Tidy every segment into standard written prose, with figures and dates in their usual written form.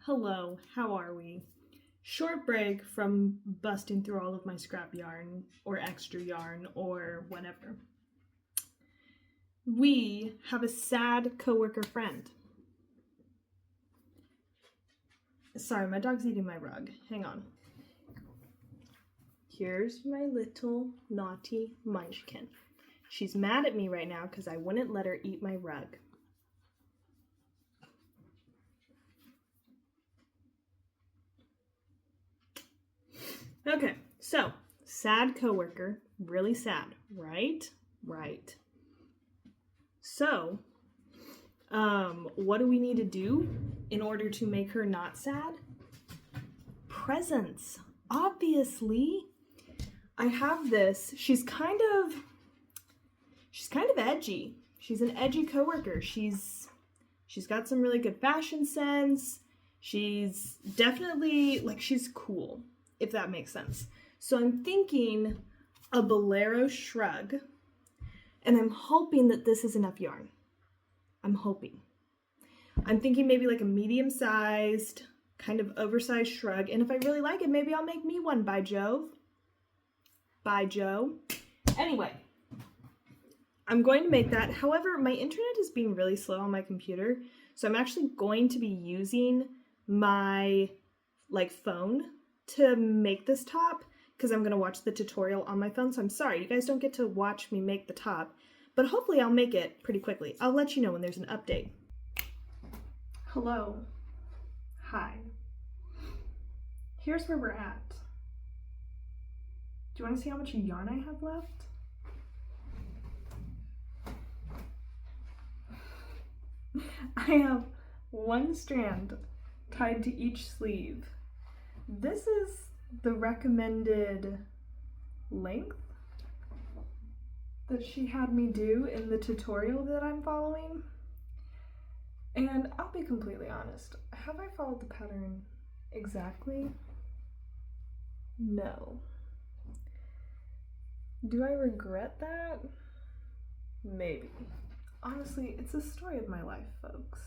Hello, how are we? Short break from busting through all of my scrap yarn or extra yarn or whatever. We have a sad coworker friend. Sorry, my dog's eating my rug. Hang on. Here's my little naughty munchkin. She's mad at me right now because I wouldn't let her eat my rug. Okay, so sad coworker, really sad, right? Right. So, what do we need to do in order to make her not sad? Presents, obviously. I have this. She's kind of edgy. She's an edgy coworker. She's got some really good fashion sense. She's definitely she's cool, if that makes sense. So I'm thinking a Bolero shrug, and I'm hoping that this is enough yarn. I'm thinking maybe like a medium-sized, kind of oversized shrug, and if I really like it, maybe I'll make me one, by Jove. By Joe. Anyway, I'm going to make that. However, my internet is being really slow on my computer, so I'm actually going to be using my phone to make this top because I'm going to watch the tutorial on my phone. So I'm sorry, you guys don't get to watch me make the top, but hopefully I'll make it pretty quickly. I'll let you know when there's an update. Hello. Hi. Here's where we're at. Do you want to see how much yarn I have left? I have one strand tied to each sleeve. This is the recommended length that she had me do in the tutorial that I'm following. And I'll be completely honest, have I followed the pattern exactly? No. Do I regret that? Maybe. Honestly, it's the story of my life, folks.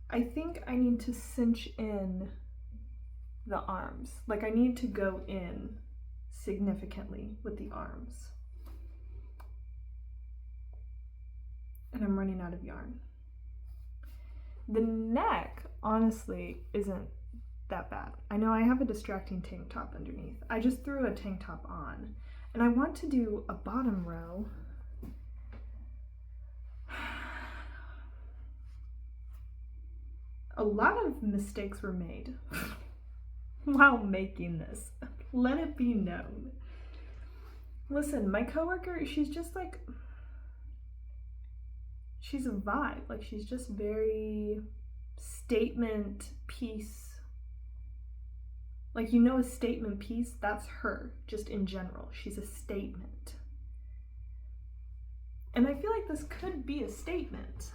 I think I need to cinch in the arms. I need to go in significantly with the arms. And I'm running out of yarn. The neck, honestly, isn't that bad. I know I have a distracting tank top underneath. I just threw a tank top on, and I want to do a bottom row. A lot of mistakes were made while making this. Let it be known. Listen, my coworker, she's just she's a vibe. She's just very statement piece. A statement piece, that's her, just in general. She's a statement. And I feel like this could be a statement.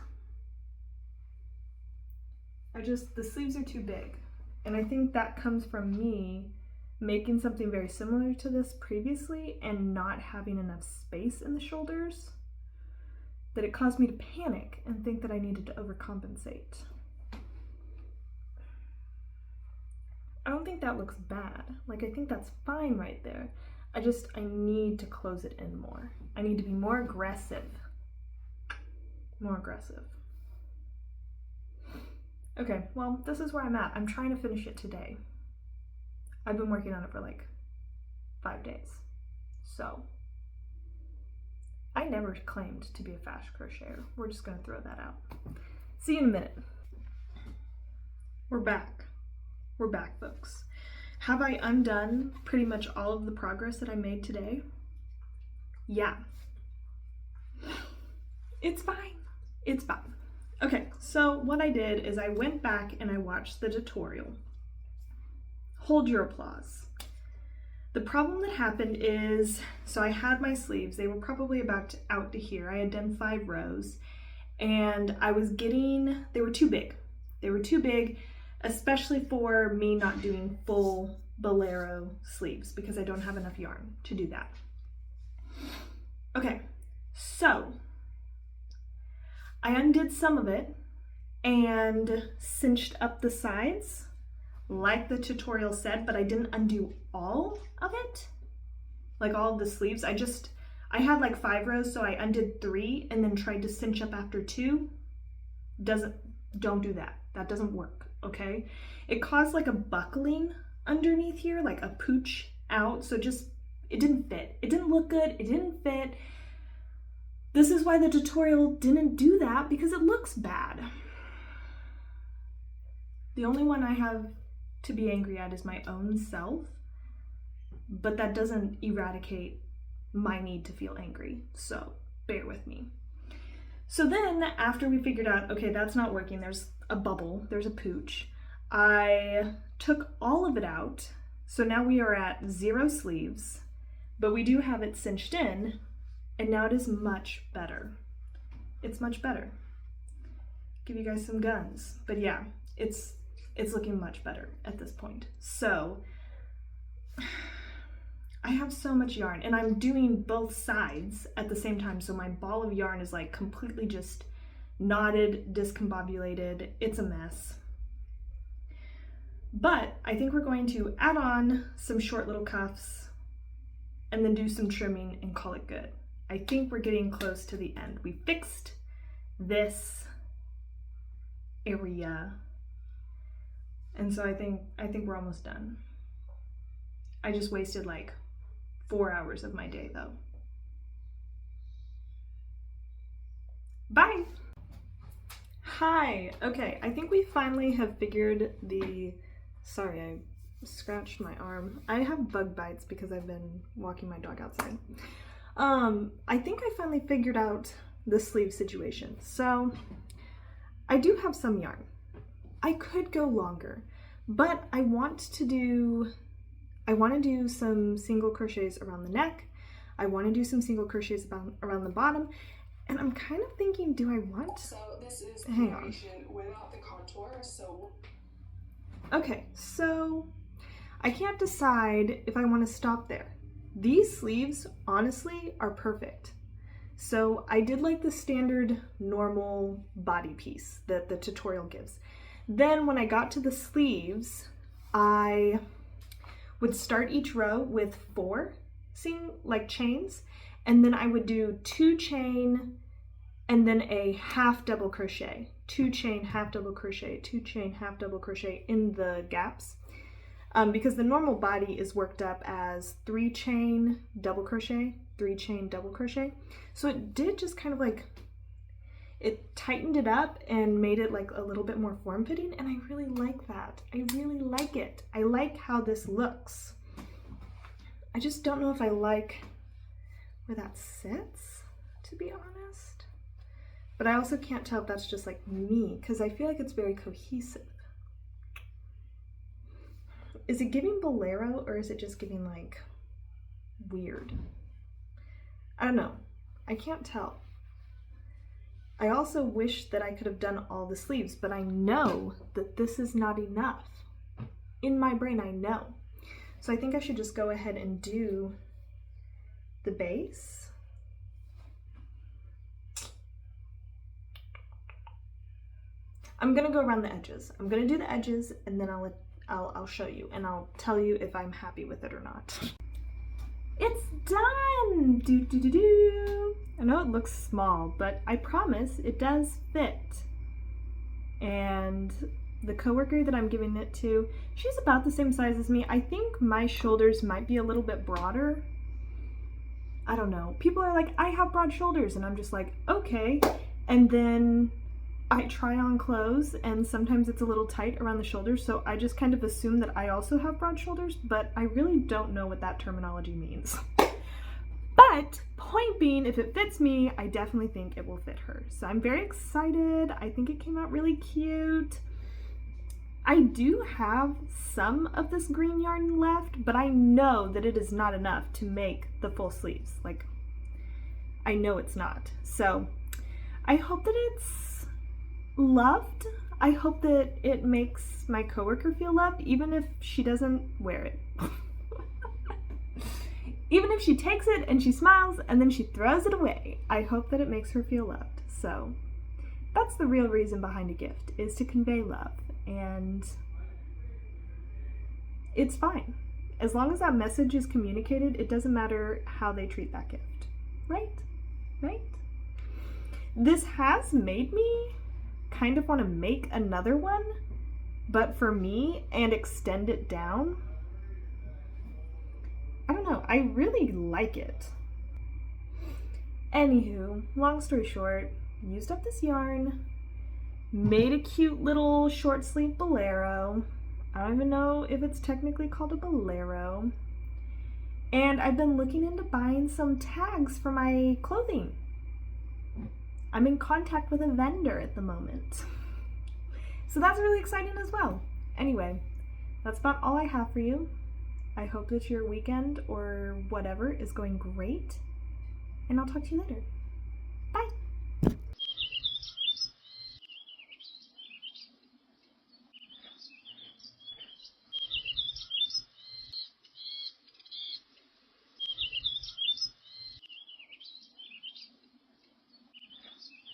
The sleeves are too big. And I think that comes from me making something very similar to this previously and not having enough space in the shoulders, that it caused me to panic and think that I needed to overcompensate. I don't think that looks bad. I think that's fine right there. I need to close it in more. I need to be more aggressive. More aggressive. Okay, well, this is where I'm at. I'm trying to finish it today. I've been working on it for 5 days. So, I never claimed to be a fast crocheter. We're just gonna throw that out. See you in a minute. We're back. We're back, folks. Have I undone pretty much all of the progress that I made today? Yeah. It's fine. It's fine. Okay, so what I did is I went back and I watched the tutorial. Hold your applause. The problem that happened is, so I had my sleeves. They were probably about out to here. I had done 5 rows, and they were too big. They were too big, especially for me not doing full Bolero sleeves because I don't have enough yarn to do that. Okay, so I undid some of it and cinched up the sides like the tutorial said, but I didn't undo all of it, like all of the sleeves. I had like 5 rows, so I undid 3 and then tried to cinch up after 2. Don't do that. That doesn't work, okay? It caused like a buckling underneath here, like a pooch out, so it didn't fit. It didn't look good, it didn't fit. This is why the tutorial didn't do that, because it looks bad. The only one I have to be angry at is my own self, but that doesn't eradicate my need to feel angry, so bear with me. So then after we figured out, okay, that's not working, there's a bubble, there's a pooch, I took all of it out. So now we are at 0 sleeves, but we do have it cinched in, and now it is much better. It's much better. Give you guys some guns, but yeah, it's looking much better at this point. So I have so much yarn, and I'm doing both sides at the same time, so my ball of yarn is like completely just knotted, discombobulated. It's a mess. But I think we're going to add on some short little cuffs and then do some trimming and call it good. I think we're getting close to the end. We fixed this area, and so I think we're almost done. I just wasted like 4 hours of my day though. Bye! Hi! Okay, I think we finally have figured the... Sorry, I scratched my arm. I have bug bites because I've been walking my dog outside. I think I finally figured out the sleeve situation. So I do have some yarn. I could go longer, but I want to do some single crochets around the neck. I want to do some single crochets around the bottom, and I'm kind of thinking, do I want... So this is hang on. Without the contour, so... Okay, so I can't decide if I want to stop there. These sleeves, honestly, are perfect. So I did like the standard normal body piece that the tutorial gives. Then when I got to the sleeves, I would start each row with 4 chains, and then I would do 2 chain and then a half double crochet, 2 chain, half double crochet, 2 chain, half double crochet in the gaps. Because the normal body is worked up as 3 chain double crochet, 3 chain double crochet. So it did just kind of like, it tightened it up and made it like a little bit more form-fitting, and I really like that. I really like it. I like how this looks. I just don't know if I like where that sits, to be honest. But I also can't tell if that's just like me, because I feel like it's very cohesive. Is it giving Bolero, or is it just giving like weird? I don't know. I can't tell. I also wish that I could have done all the sleeves, but I know that this is not enough. In my brain, I know. So I think I should just go ahead and do the base. I'm gonna go around the edges. I'm gonna do the edges, and then I'll show you, and I'll tell you if I'm happy with it or not. It's done! Do do do do. I know it looks small, but I promise it does fit. And the coworker that I'm giving it to, she's about the same size as me. I think my shoulders might be a little bit broader. I don't know. People are like, I have broad shoulders, and I'm just like, okay. And then I try on clothes, and sometimes it's a little tight around the shoulders, so I just kind of assume that I also have broad shoulders, but I really don't know what that terminology means. But point being, if it fits me, I definitely think it will fit her. So I'm very excited. I think it came out really cute. I do have some of this green yarn left, but I know that it is not enough to make the full sleeves. Like, I know it's not. So I hope that it's loved. I hope that it makes my coworker feel loved, even if she doesn't wear it. Even if she takes it and she smiles and then she throws it away, I hope that it makes her feel loved. So That's the real reason behind a gift, is to convey love. And it's fine. As long as that message is communicated, it doesn't matter how they treat that gift. Right? Right? This has made me kind of want to make another one, but for me, and extend it down. I don't know, I really like it. Anywho, long story short, used up this yarn, made a cute little short sleeve bolero. I don't even know if it's technically called a bolero. And I've been looking into buying some tags for my clothing. I'm in contact with a vendor at the moment. So that's really exciting as well. Anyway, that's about all I have for you. I hope that your weekend or whatever is going great. And I'll talk to you later.